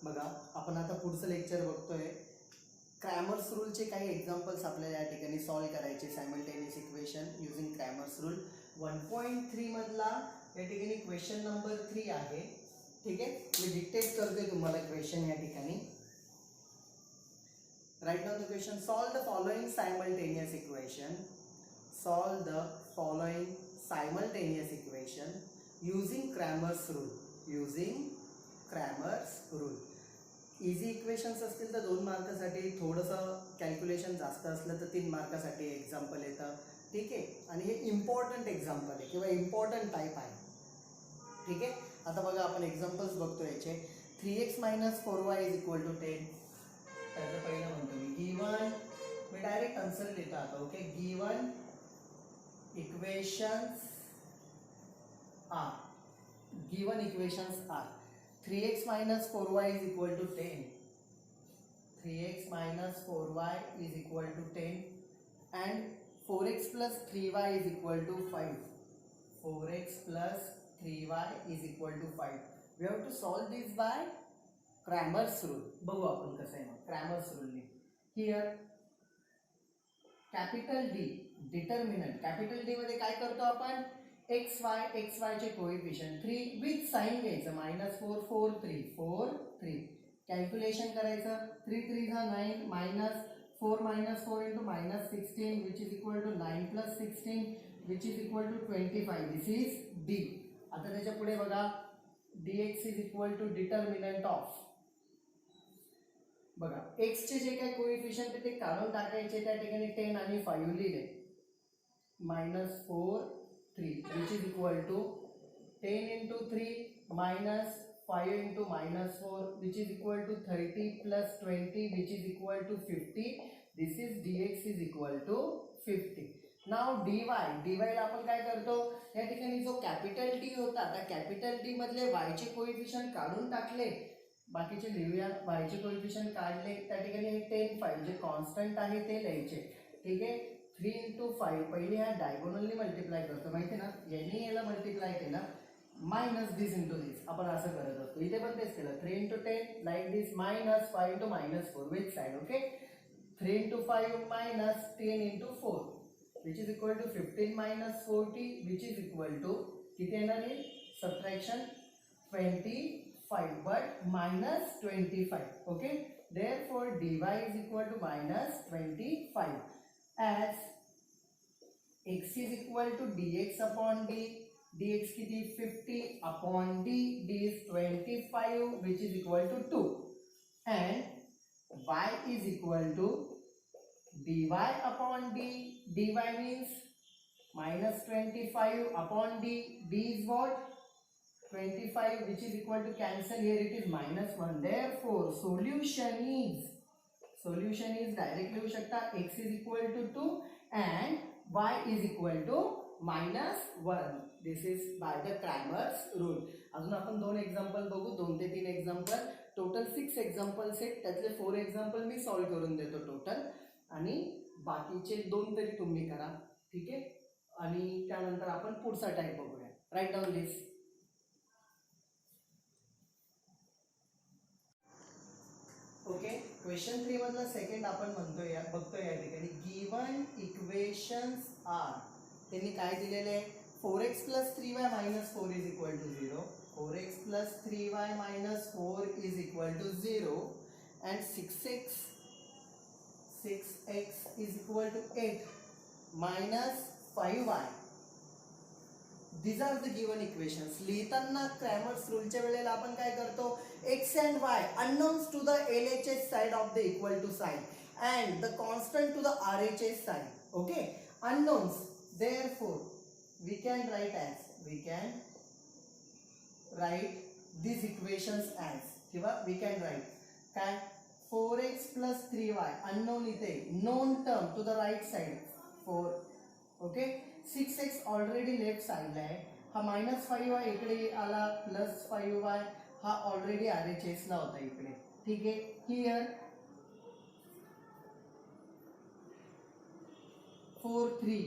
बघा आपण आता पुढचं लेक्चर बघतोय. क्रॅमर्स रूलचे काही एक्झाम्पल्स आपल्याला या ठिकाणी सॉल्व करायचे. Simultaneous equation using Cramer's rule 1.3 मधला या ठिकाणी क्वेश्चन नंबर 3 आहे. ठीक आहे, मी डिक्टेट करतोय तुम्हाला क्वेश्चन या ठिकाणी. Right now the question, solve the following simultaneous equation. Solve the following simultaneous equation using Cramer's rule. Using Cramer's rule. Easy equations असतील तर 2 मार्कासाठी, थोडंसं कॅल्क्युलेशन जास्त असलं तर 3 मार्कासाठी एक्झाम्पल येतं. ठीक आहे, आणि हे इम्पॉर्टंट एक्झाम्पल आहे किंवा इम्पॉर्टंट टाईप आहे. ठीक आहे, आता बघा आपण एक्झाम्पल्स बघतो याचे. 3x - 4y = 10. त्याचं पहिलं म्हणतो मी गिवन, मी डायरेक्ट आन्सर लिहितो आता. Okay, given equations are 3x - 4y = 10. 3x - 4y = 10 and 4x + 3y = 5. 4x + 3y = 5. We have to solve this by Cramer's rule. बघू आपण कसं आहे मग Cramer's rule. Here capital D determinant. Capital D मध्ये काय करतो आपण, xy चे कोएफिशिएंट 3 विथ साइन घ्यायचं. -4 4 3 4 3 कॅल्क्युलेशन करायचं. 3 3 9 -4 -4 × -16 which is equal to 9 + 16 which is equal to 25. This is D. आता त्याच्या पुढे बघा, dx is equal to determinant of. बघा x चे जे काही कोएफिशिएंट ते काढून टाकायचे. त्या ठिकाणी 10 आणि 5 लिहिले. -4 3 which is equal to 10 × 3 -5 × -4 which is equal to 30 + 20 which is equal to 50. This is dx is equal to 50. Now dy ला आपण काय करतो, या ठिकाणी जो कॅपिटल D होता त्या कॅपिटल D मधले y चे कोएफिशिएंट काढून टाकले. बाकीचे लिहूया. y चे कोएफिशिएंट काढले, त्या ठिकाणी 10 5 जे कॉन्स्टंट आहे ते लिहायचे. ठीक आहे, 3 × 5 पहिले ह्या डायगोनलनी मल्टिप्लाय करतो, माहिती ना, यांनी याला मल्टिप्लाय केला मायनस दिस इंटू दिस. आपण असं करत असतो. इथे पण तेच केलं. 3 × 10 like this -5 × -4 with side. Okay, 3 × 5 -10 × 4 which is equal to 15 - 40 which is equal to किती येणार आहे, subtraction 25 but -25. Okay, therefore dy is equal to -25 as x is equal to dx upon d. dx किती 50 upon d. d is 25 which is equal to 2 and y is equal to dy upon d. dy means -25 upon d. d is what, 25 which is equal to cancel. Here it is -1. Therefore solution is direct लिहू शकता. x is equal to 2 and y is equal to -1. This is by the Cramer's rule. अजून आपण 2 example बघू, 2 ते 3 example. Total 6 examples आहेत. त्यातले 4 example मी solve करून देतो टोटल, आणि बाकीचे 2 तरी तुम्ही करा. ठीक आहे, आणि त्यानंतर आपण पुढचा टाईप बघूया. राईट डाऊन दिस. ओके, क्वेश्चन 3 मधला सेकंड आपण म्हणतोय बघतोय या ठिकाणी. गिवन इक्वेशन्स आर, त्यांनी काय दिलेले आहे, 4x + 3y - 4 is equal to 0. 4x + 3y - 4 is equal to 0 and 6x is equal to 8 minus 5y. These are the given equations. लिहिताना क्रॅमर्स रूलच्या वेळेला आपण काय करतो, x and y unknowns to the LHS side of the equal to sign and the constant to the RHS side. Okay, unknowns. Therefore we can write these equations as, किंवा we can write काय, 4x + 3y unknown इथे, known term to the right side 4. Okay, 6x already left साइडला आहे. हा -5y इकडे आला, +5y हा already RHS ला होता इकडे. ठीक आहे, हियर 4 3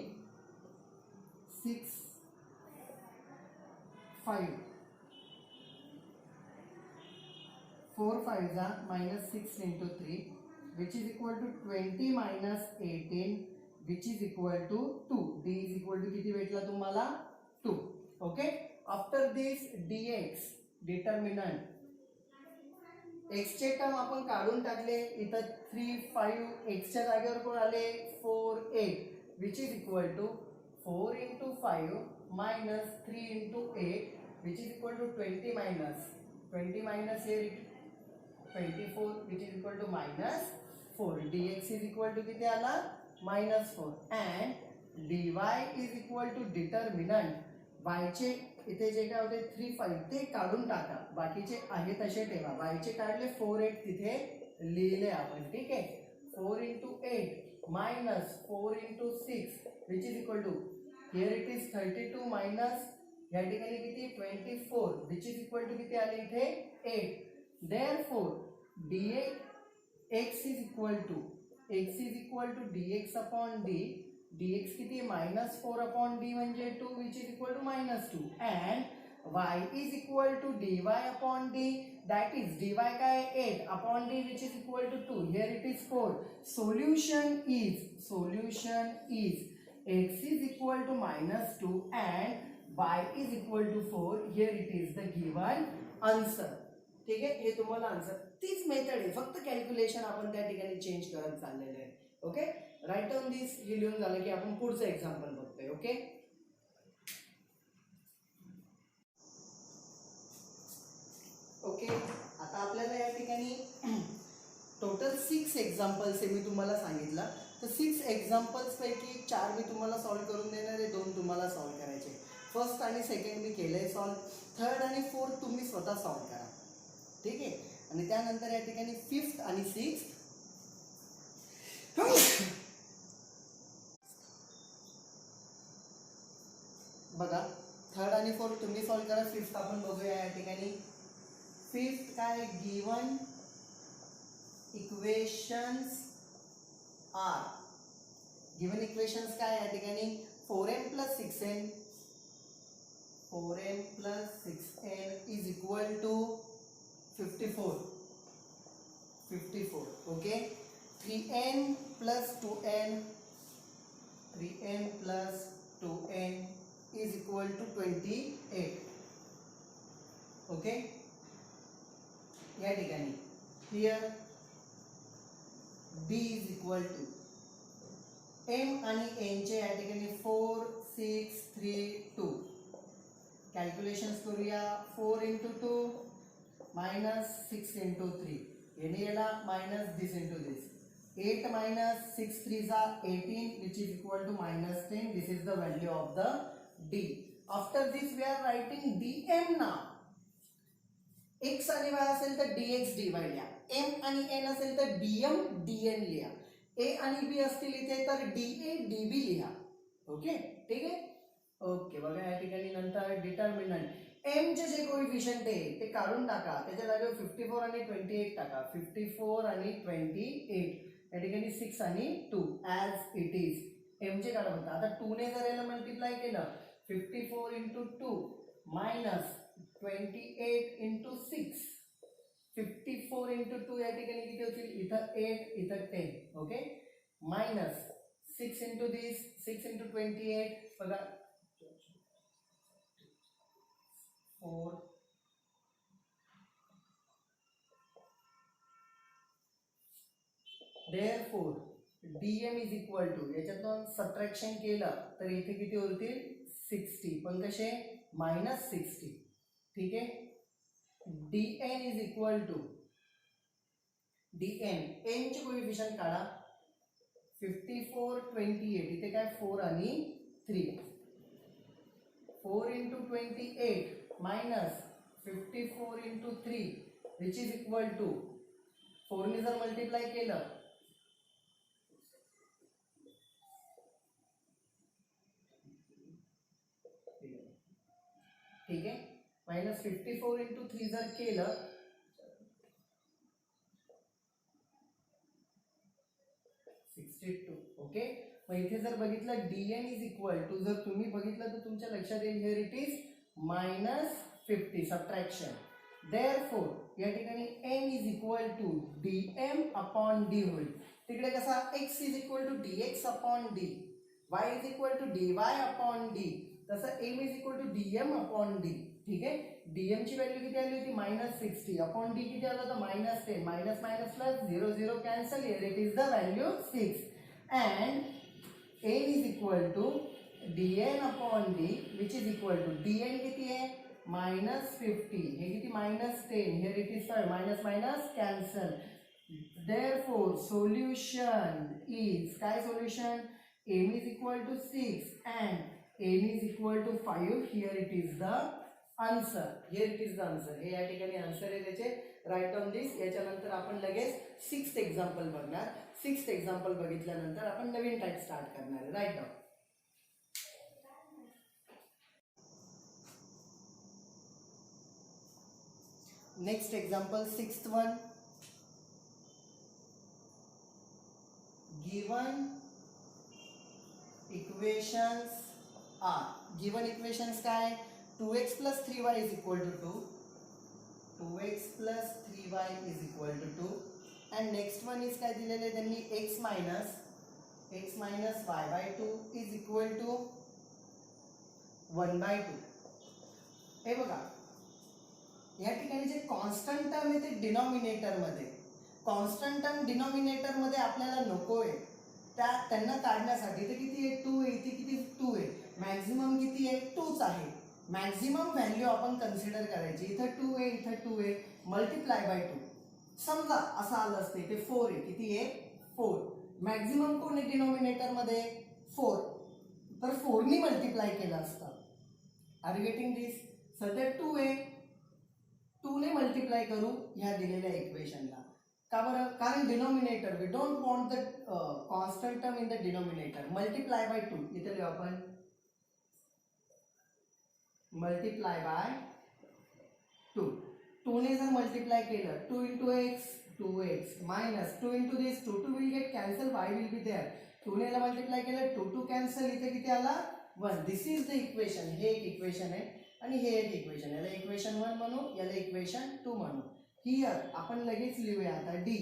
6 5 4 5 जा -6 into 3 which is equal to 20 minus 18 which is equal to 2. D is equal to किती भेटला तुम्हाला 2. ओके. आफ्टर दिस dx डिटर्मिनंट x चे टर्म आपण काढून टाकले. इथं 3 5 x च्या जागेवर कोण आले 4 8 which is equal to 4 into 5 minus 3 into 8 which is equal to 20 minus here 24 which is equal to minus 4. dx is equal to किती आला minus 4 and dy is equal to determinant y चे इथे जे काय होते 3 5 ते काढून टाका. बाकीचे आहे तसे ठेवा. y चे काढले 4 8 तिथे लिहिले आपण. ठीक आहे. 4 into 8 minus 4 into 6 which is equal to here it is 32 minus या ठिकाणी किती 24 which is equal to किती आले इथे 8. therefore dx is equal to dx upon d. dx किती -4 upon d म्हणजे 2 which is equal to -2 and y is equal to dy upon d that is dy काय 8 upon d which is equal to 2. here it is 4. solution is x is equal to -2 and y is equal to 4. here it is the given answer. ठीक आहे. हे तुम्हाला answer तीच method आहे फक्त calculation आपण त्या ठिकाणी चेंज करत चाललेलं आहे. ओके. राईट डाऊन दिस. हे लिहून झालं की आपण पुढचं एक्झाम्पल बघतोय. ओके. ओके. आता आपल्याला या ठिकाणी टोटल 6 एक्झाम्पल्स आहे मी तुम्हाला सांगितलं. तर 6 एक्झाम्पल्स पैकी 4 मी तुम्हाला सॉल्व्ह करून देणार आहे. 2 तुम्हाला सॉल्व्ह करायचे. फर्स्ट आणि सेकंड मी केलंय सॉल्व्ह. थर्ड आणि फोर्थ तुम्ही स्वतः सॉल्व्ह करा. ठीक आहे. आणि त्यानंतर या ठिकाणी 5th आणि 6th बघा. थर्ड आणि फोर्थ तुम्ही सॉल्व्ह करा. 5th आपण बघूया या ठिकाणी. 5th काय given equations are. Given equations काय या ठिकाणी 4m plus 6n is equal to 54. Okay. 3n plus 2n is equal to 28. Okay. या ठिकाणी here b is equal to m आणि n चे या ठिकाणी 4 6 3 2. कॅल्क्युलेशन्स करूया. 4 into 2 minus 6 into 3 याने याला minus this into this. 8 minus 6 3s are 18 which is equal to -10. this is the value of the d. after this we are writing dm now. x आणि y असेल तर dx dy लिहा. m आणि n असेल तर dm dn लिहा. a आणि b असतील इथे तर da db लिहा. ओके. ठीक आहे. ओके. बघा या ठिकाणी नंतर डिटर्मिनंट m चे जे कोएफिशिएंट आहे ते काढून टाका. त्याच्या जागेवर 54 आणि 28 टाका. 54 आणि 28 या ठिकाणी 6 आणि 2 ॲज इट इज. m चे काढा होता. आता 2 ने जर याला मल्टिप्लाय केलं 54 into 2 minus 28 into 6. 54 into 2 या ठिकाणी किती होतील इथं 8 इथं 10. Okay. Minus 6 into this 6 into 28 बघा 4. therefore dm is equal to याच्यातून सबट्रॅक्शन केलं तर इथे किती होतील 60 पण कसे -60. ठीक आहे. dn is equal to dn n चे कोएफिशिएंट काढा. 54 28 इथे काय 4 आणि 3. 4 into 28 minus 54 into 3 which is equal to 4 ने जर मल्टिप्लाय केलं ठीक आहे. -54 into 3 जर केलं 62. ओके. मग इथे जर बघितलं dn इज इक्वल टू जर तुम्ही बघितलं तर तुमच्या लक्षात येईल here it is -50 subtraction. Therefore या ठिकाणी m is equal to dm upon d होईल. तिकडे कसा x is equal to dx upon d, y is equal to dy upon d, तसं m is equal to dm upon d. ठीक आहे. dm ची value किती आली होती -60 अपॉन d किती आलं होतं -10. Minus minus plus 0 0 cancel. Here it is the value 6 and n is equal to dn upon d which is equal to dn किती आहे -50, हे किती -10. Here it is minus minus cancel. Therefore solution is काय solution m is equal to 6 and n is equal to 5. Here it is the answer. Here it is the answer. हे या ठिकाणी answer आहे त्याचे. राईट ऑन दिस. याच्यानंतर आपण लगेच 6th example बघणार. 6th एक्झाम्पल बघितल्यानंतर आपण नवीन टाईप स्टार्ट करणार आहे. Right down. Next example 6th one. Given equations are. Given equations काय 2x plus 3y is equal to 2. 2x plus 3y is equal to 2. And next one is काय दिलेले त्यांनी x minus y by 2 is equal to 1 by 2. हे बघा या ठिकाणी जे constant term आहे ते डिनॉमिनेटर मध्ये. कॉन्स्टंट टर्म डिनॉमिनेटर मध्ये आपल्याला नको आहे. त्यांना काढण्यासाठी ते किती आहे 2 आहे. इथे किती 2 आहे. मॅक्झिमम किती आहे 2च आहे. मॅक्झिमम व्हॅल्यू आपण कन्सिडर करायची. इथं 2 आहे, इथं 2 आहे, मल्टिप्लाय बाय 2. समजा असं आलं असते इथे 4 आहे. किती आहे 4. मॅक्झिमम कोण आहे डिनॉमिनेटर मध्ये 4. तर 4 नी मल्टिप्लाय केलं असतं. आर यू गेटिंग दिस. सध्या 2 आहे, 2 ने मल्टिप्लाय करू ह्या दिलेल्या इक्वेशनला. का बरं कारण denominator we don't want the constant term in the denominator. Multiply by 2 इथे लिहू आपण मल्टिप्लाय बाय 2. 2 ने जर मल्टिप्लाय केलं 2 into x 2x minus 2 into this 2 will get cancel, y will be there. 2 ने मल्टिप्लाय केलं 2 कॅन्सल. इथे किती आला 1. This is the equation. हे एक इक्वेशन आहे आणि हे एक इक्वेशन. याला इक्वेशन 1 म्हणू, याला इक्वेशन 2 म्हणू. हिअर आपण लगेच लिहूया आता डी.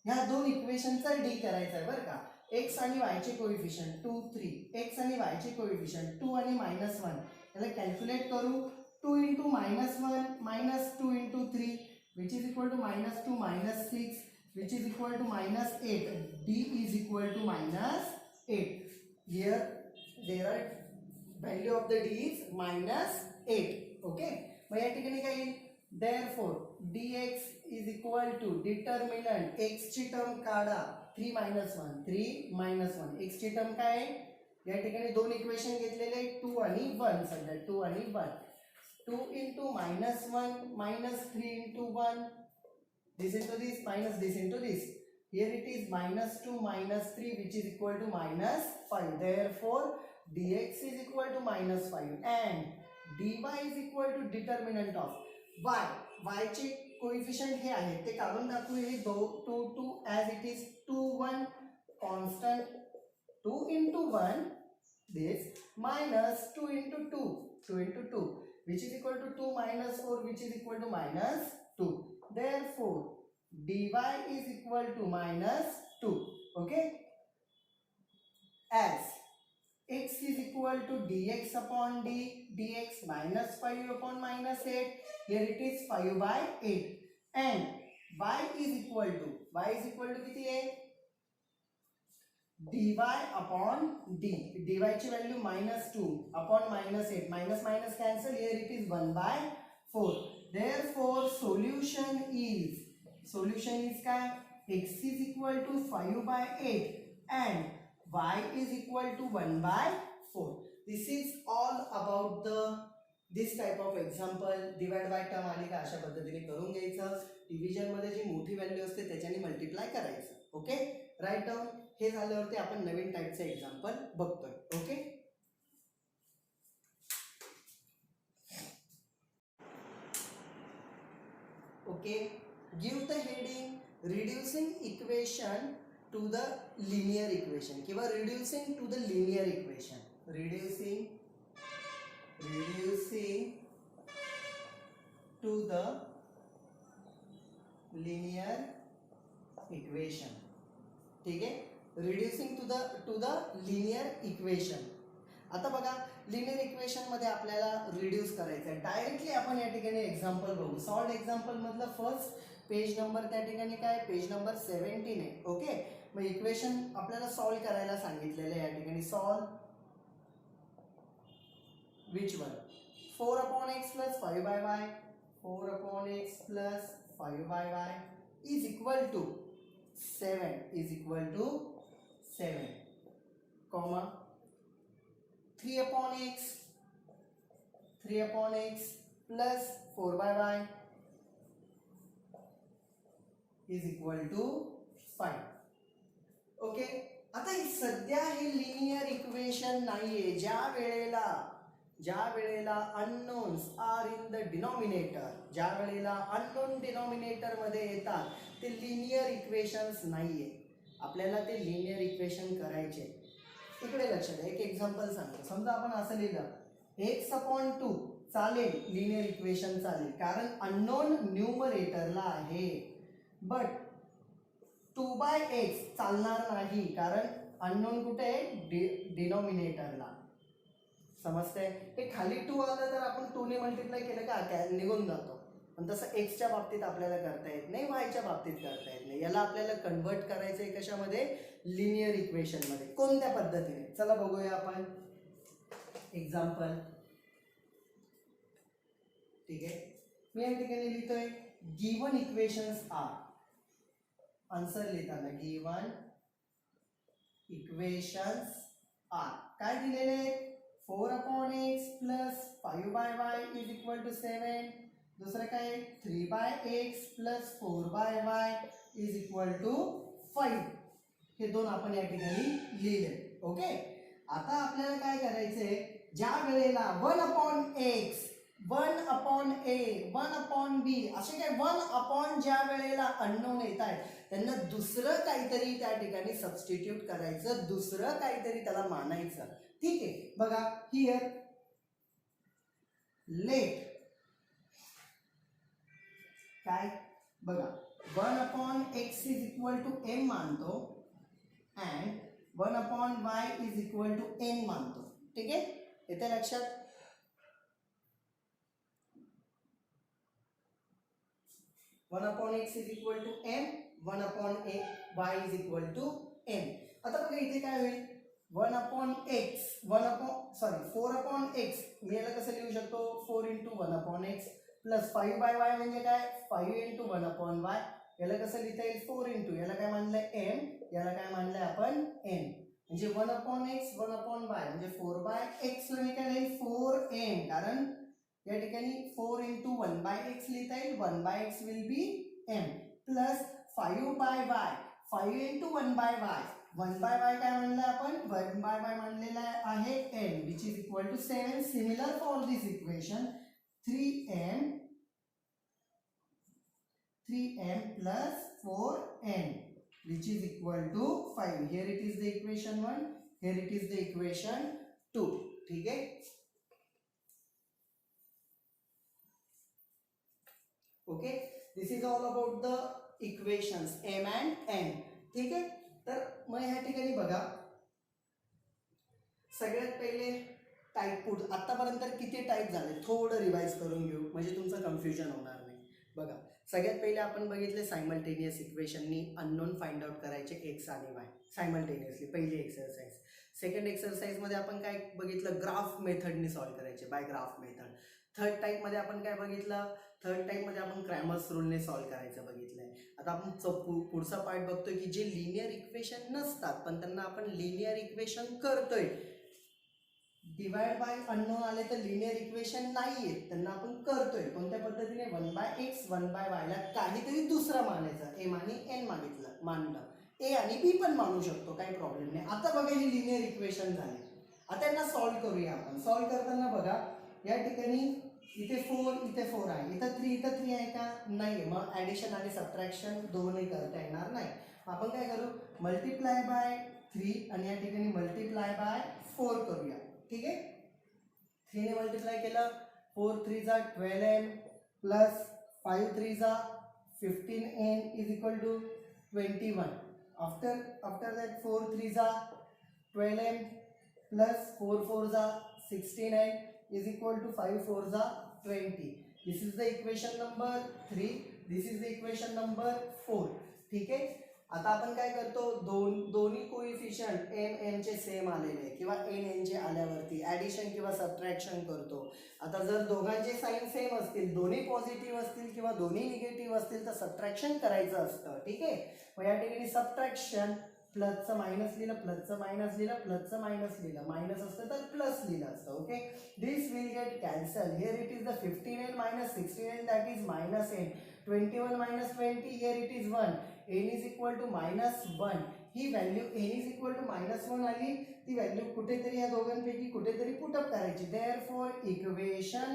ह्या दोन इक्वेशनचा डी करायचा आहे बरं का. एक्स आणि वायचे कोइफिशियंट 2 3. एक्स आणि वायचे कोइफिशियंट 2 आणि -1. याला कॅल्क्युलेट करू. 2 into -1 minus 2 into 3 which is equal to -2 -6 which is equal to -8. D is equal to -8. Here there are value of the D is -8. Okay. मग या ठिकाणी काय येईल therefore dx is equal to determinant x ची term काढा 3 - 1 3 - 1. x ची term काय आहे या ठिकाणी दोन इक्वेशन घेतलेले 2 आणि 1. सध्या 2 आणि 1. 2 into -1 minus 3 into 1. This into this minus this into this. Here it is -2 - 3 which is equal to -5. Therefore dx is equal to -5 and dy is equal to determinant of y. y चे coefficient हे आहेत ते काढून टाकू. हे 2 2 as it is 2 1 constant 2 into 1 this minus 2 into 2 2 into 2 which is equal to 2 minus 4 which is equal to -2. Therefore dy is equal to -2. Okay. As x is equal to dx upon d, dx -5 upon -8. Here it is 5 by 8. And y is equal to किती आहे dy upon d. dy ची value -2 upon -8. Minus minus cancel. Here it is 1 by 4. Therefore solution is काय x is equal to 5 by 8 and y is equal to 1 by 4. This is all about this type of example. Divide by term आली का अशा पद्धतीने करून घ्यायचं. Division मध्ये जी मोठी value असते त्याच्याने मल्टिप्लाय करायचं. ओके. Write down. हे झाल्यावरती आपण नवीन टाईपचे एक्झाम्पल बघतोय. Okay. Okay. Give the heading reducing equation to the linear equation किंवा reducing to the linear equation. Reducing to the linear equation. ठीक आहे, reducing to the linear equation. आता बघा, लिनियर इक्वेशन मध्ये आपल्याला रिड्यूस करायचं आहे. डायरेक्टली आपण या ठिकाणी एक्झाम्पल बघू. सॉल्ड एक्झाम्पल मधलं फर्स्ट पेज नंबर त्या ठिकाणी काय, पेज नंबर 17 आहे. ओके, मग इक्वेशन आपल्याला सॉल्व करायला सांगितलेलं आहे या ठिकाणी. Solve which one, 4/x plus 5/y, 4/x plus 5/y is equal to 7 comma 3/x plus 4/y is equal to 5. Okay, आता हे सध्या हे लिनियर इक्वेशन नाहीये. ज्या वेळेला unknowns are in the denominator, ज्या वेळेला अननोन डिनॉमिनेटर मध्ये येतात ते लिनियर इक्वेशन्स नाहीये. आपल्याला ते लिनियर इक्वेशन करायचे. इकडे लक्ष द्या, एक एक्झाम्पल सांगतो. समजा आपण असं लिहिलं x/2 चालेल, लिनियर इक्वेशन चालेल, कारण अननोन न्यूमरेटरला आहे. बट 2/x चालणार नाही, कारण अननोन कुठे आहे, डिनॉमिनेटरला. समजतंय? हे खाली 2 आलं तर आपण 2 ने मल्टिप्लाय केलं का निघून जातो. पण तसं एक्सच्या बाबतीत आपल्याला करता येत नाही, वायच्या बाबतीत करता येत नाही. याला आपल्याला कन्वर्ट करायचं आहे कशामध्ये, लिनियर इक्वेशन मध्ये. कोणत्या पद्धतीने, चला बघूया आपण एक्झाम्पल. ठीक आहे, मी या ठिकाणी लिहितोय गिवन इक्वेशन्स आर. आन्सर लिहिताना गिवन इक्वेशन्स आर काय दिलेले आहेत, 4/x plus 5/y is equal to 7. दुसरं काय, 3/x plus 4/y is equal to 5. हे दोन आपण या ठिकाणी लिहिले. ओके, आता आपल्याला काय करायचंय, ज्या वेळेला 1/x, 1/a, 1/b असे काय 1/ ज्या वेळेला अननोन येत आहेत त्यांना दुसरं काहीतरी त्या ठिकाणी सबस्टिट्यूट करायचं, दुसरं काहीतरी त्याला मानायचं. ठीक आहे, बघा हिअर लेट काय, बघा 1/x is equal to m मानतो and 1/y is equal to n मानतो. ठीक आहे, येते लक्षात. One upon x is equal to m, 1/y is equal to n. आता बघा इथे काय होईल, 4/x मी याला कसं लिहू शकतो, 4 × 1/x प्लस 5/y म्हणजे काय, 5 × 1/y. याला कसं लिहिता येईल, 4 × याला काय मानलंय m, याला काय मानलंय आपण n. म्हणजे 1/x 1/y म्हणजे 4/x ला मी काय लिहिल 4m, कारण या ठिकाणी 4 × 1/x लिहिता येईल, 1/x will be m plus 5/y, 5 × 1/y, 1/y काय म्हणलं आपण, 1/y मानलेला आहे n which is equal to 7. Similar for this equation, 3m plus 4n which is equal to 5. Here it is the equation 1, here it is the equation 2. ठीक है, okay, this is all about the equations m and n. ठीक आहे, तर मग ह्या ठिकाणी बघा सगळ्यात पहिले टाईप पुढे आतापर्यंत किती टाईप झाले थोडं रिवाइज करून घेऊ म्हणजे तुमचं कन्फ्युजन होणार नाही. बघा सगळ्यात पहिले आपण बघितले सायमल्टेनियस इक्वेशननी अननोन फाइंड आउट करायचे एक्स आणि वाय सायमल्टेनियसली, पहिली एक्सरसाइज. सेकंड एक्सरसाइजमध्ये आपण काय बघितलं, ग्राफ मेथडनी सॉल्व्ह करायचे बाय ग्राफ मेथड. थर्ड टाईपमध्ये आपण काय बघितलं, थर्ड टाईपमध्ये आपण क्रॅमर्स रूलने सॉल्व्ह करायचं बघितलंय. आता आपण पुढचा पार्ट बघतोय की जे लिनियर इक्वेशन नसतात पण त्यांना आपण लिनियर इक्वेशन करतोय. डिवाइड बाय अननोन आले तर लिनियर इक्वेशन नाहीये, त्यांना आपण करतोय कोणत्या पद्धतीने, 1/x 1/y ला काहीतरी दुसरं मानायचं, m आणि n मानलं, a आणि b पण मानू शकतो, काही प्रॉब्लेम नाही. आता बघा ही लिनियर इक्वेशन झाली, आता यांना सॉल्व्ह करूया आपण. सॉल्व्ह करताना बघा या ठिकाणी इथे 4 इथे 4 आहे, इथं 3 आहे का, नाही. मग ऍडिशन आणि सबट्रॅक्शन दोन्ही करता येणार नाही. आपण काय करू, मल्टिप्लाय बाय 3 आणि या ठिकाणी मल्टिप्लाय बाय 4 करूया. ठीक आहे, 3 ने मल्टिप्लाय केलं, 4 3 12m plus 5 3s are 15n is equal to 21. After that 4 3s are 12n plus 4 4s are 16n is equal to 5 4s are 20. This is the equation number 3. This is the equation number 4. ठीक आहे. आता आपण काय करतो, दोन्ही coefficient M N चे same आलेले किंवा एन एन चे आल्यावरती ॲडिशन किंवा सबट्रॅक्शन करतो. आता जर दोघांचे साइन सेम असतील, दोन्ही पॉझिटिव्ह असतील किंवा दोन्ही निगेटिव्ह असतील तर सबट्रॅक्शन करायचं असतं. ठीक आहे. मग या ठिकाणी सबट्रॅक्शन प्लसचं मायनस लिहिलं, प्लसचं मायनस लिहिलं, प्लसचं मायनस लिहिलं, मायनस असतं तर प्लस लिहिलं असतं. Okay. This will get cancel. Here it is the 15n minus 16n, that is minus n. 21 minus 20, here it is 1. n is equal to minus 1. He value n is equal to minus 1 आली, ती value कुठेतरी या दोघांपैकी कुठेतरी put up करायची. Therefore equation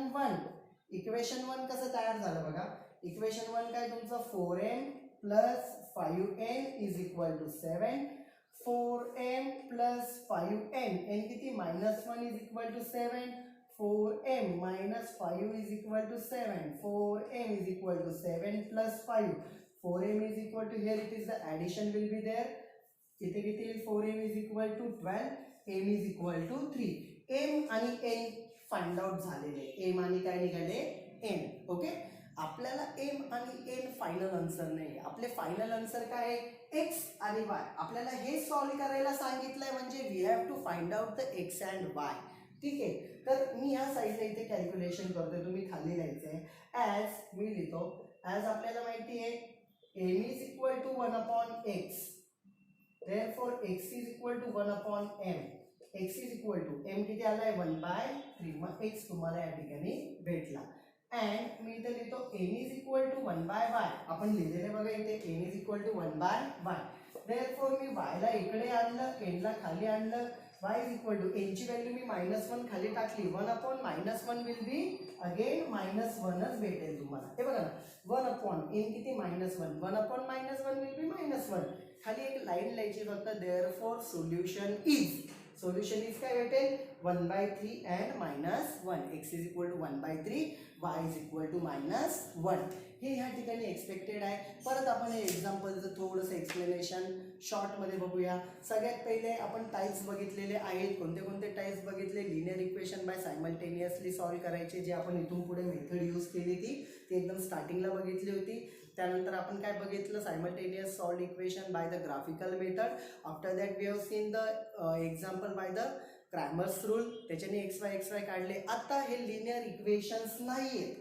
1 कसं तयार झालं बघा. इक्वेशन 1 काय तुमचं 4m plus 5n is equal to 7. 4m plus 5n, n किती minus 1 is equal to 7. 4m minus 5 is equal to 7. 4m is equal to 7 plus 5. 4m is equal to, here it is the addition will be there. इथे किती येईल, 4m is equal to 12, m is equal to 3. m आणि n find out झालेले. m आणि काय निघाले, n. Okay. आपल्याला m आणि n फायनल आन्सर नाही, आपले फायनल आन्सर काय आहे, x आणि y. आपल्याला हे सॉल्व करायला सांगितलंय म्हणजे we have to find out the x and y. ठीक आहे. तर मी ह्या साईडला इथे कॅल्क्युलेशन करतोय, तुम्ही खाली लिहायचंय. ॲज मी लिहितो, ॲज आपल्याला माहिती आहे m is equal to 1 upon x. Therefore x is equal to 1 upon m. x is equal to m किती आलाय 1/3. मग x तुम्हाला या ठिकाणी भेटला. अँड मी इथे लिहितो n is equal to 1/y. आपण लिहिलेले बघा इथे n is equal to 1/y. Therefore me y ला इकडे आणलं, n ला खाली आणलं. y is equal to n ची व्हॅल्यू मी -1 खाली टाकली. 1 upon -1 विल बी अगेन -1च भेटेल तुम्हाला. हे बघा ना, 1 upon n किती -1. 1 upon -1 विल बी -1. खाली एक लाईन लिहायची फक्त. देअरफॉर सोल्युशन इज काय भेटेल, 1/3 and -1. x is equal to 1/3, y is equal to -1. हे ह्या ठिकाणी एक्सपेक्टेड आहे. परत आपण हे एक्झाम्पलचं थोडंसं एक्सप्लेनेशन शॉर्टमध्ये बघूया. सगळ्यात पहिले आपण टाईप्स बघितलेले आहेत. कोणते कोणते टाईप्स बघितले, linear equation by simultaneously solve करायचे, जे आपण इथून पुढे मेथड यूज केली ती एकदम स्टार्टिंगला बघितली होती. त्यानंतर आपण काय बघितलं, simultaneous solve equation by the graphical method. After that we have seen the example by the Cramer's rule, त्याच्याने XY काढले. आता हे लिनियर इक्वेशन्स नाही आहेत,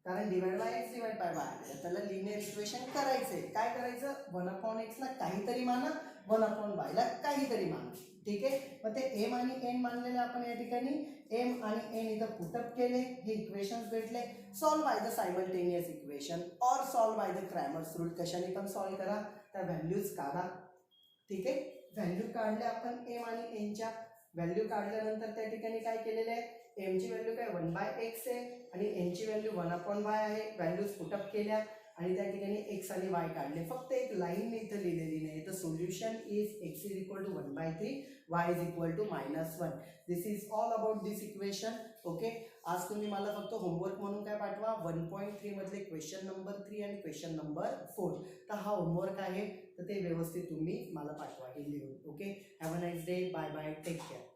कारण divide by x divide by Y, त्याला लिनियर इक्वेशन करायचंय. काय करायचं, 1 upon x ला काहीतरी माना, 1 upon y ला काहीतरी माना. ठीक आहे. मग ते m आणि n मानलेले आपण या ठिकाणी m आणि n इथं पुटअप केले, हे इक्वेशन्स भेटले. Solve by the simultaneous equation और solve by the Cramer's rule. कशाने पण सॉल्व करा, त्या व्हॅल्यूज काढा. ठीक आहे. व्हॅल्यू काढल्या आपण m आणि n च्या. व्हॅल्यू काढल्यानंतर त्या ठिकाणी काय केलेलं आहे, m ची व्हॅल्यू काय 1/x आहे आणि n ची व्हॅल्यू 1 upon y आहे. व्हॅल्यूज पुटअप केल्या आणि त्या ठिकाणी x आणि y काढले. फक्त एक लाईन मी इथं लिहिलेली नाही. तर solution is x is equal to 1/3, y is equal to -1. This is all about this equation. Okay. आज तुम्ही मला फक्त होमवर्क म्हणून काय पाठवा, 1.3 मधले क्वेश्चन नंबर 3 आणि क्वेश्चन नंबर 4. तर हा होमवर्क आहे, तर ते व्यवस्थित तुम्ही मला पाठवा हे लिहून. Okay. Have a nice day. Bye bye. Take care.